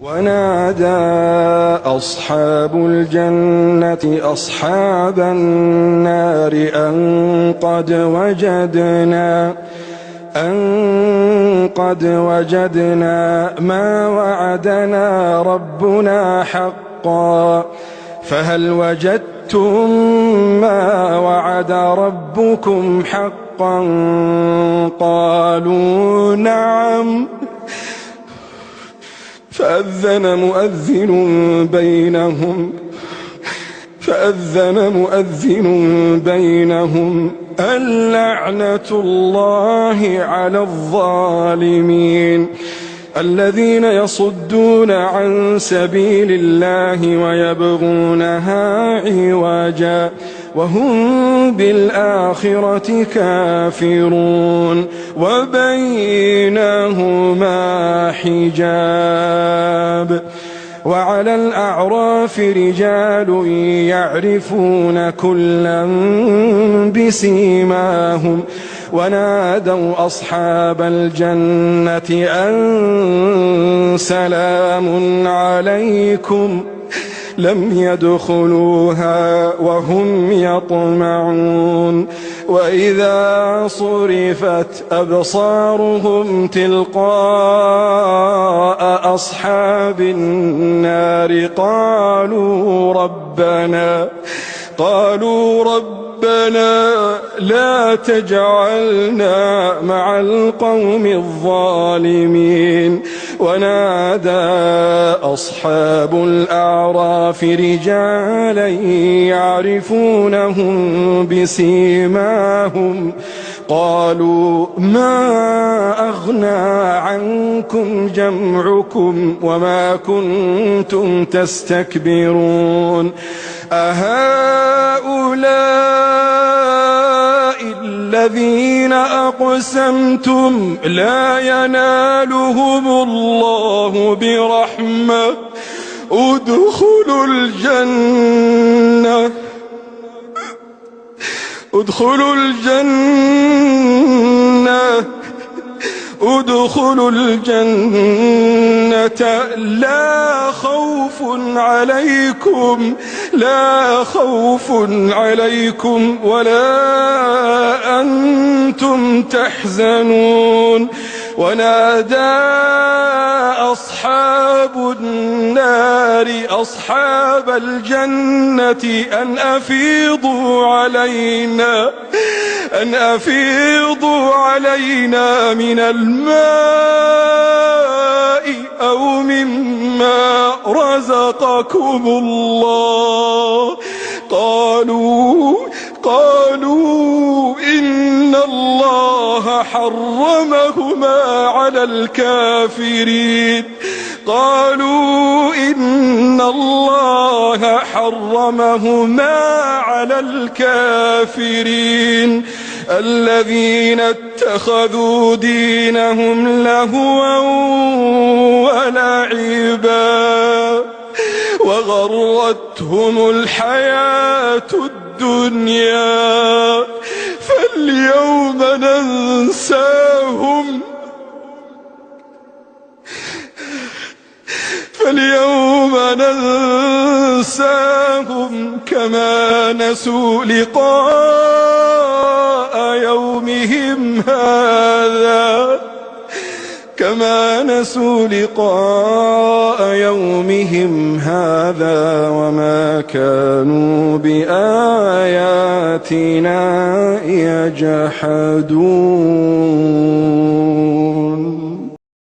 ونادى أصحاب الجنة أصحاب النار أن قد وجدنا ما وعدنا ربنا حقا فهل وجدتم ما وعد ربكم حقا قالوا نعم فأذن مؤذن بينهم اللعنة الله على الظالمين الذين يصدون عن سبيل الله ويبغونها عوجا وهم بالآخرة كافرون وبينهما حجاب وعلى الأعراف رجال يعرفون كلا بسيماهم ونادوا أصحاب الجنة أن سلام عليكم لم يدخلوها وهم يطمعون وإذا صرفت أبصارهم تلقاء أصحاب النار قالوا ربنا لا تجعلنا مع القوم الظالمين ونادى أصحاب الأعراف رجالا يعرفونهم بسيماهم قالوا ما أغنى عنكم جمعكم وما كنتم تستكبرون أهؤلاء الذين أقسمتم لا ينالهم الله برحمة ادخلوا الجنة لا خوف عليكم ولا أنتم تحزنون ونادى أصحاب النار أصحاب الجنة أن أفيضوا علينا من الماء أو مما رزقكم الله قالوا إن الله حرمهما على الكافرين الذين اتخذوا دينهم لهوا ولعبا وغرتهم الحياة الدنيا فاليوم ننساهم كما نسوا لقاء يومهم هذا وما كانوا بآياتنا يجحدون.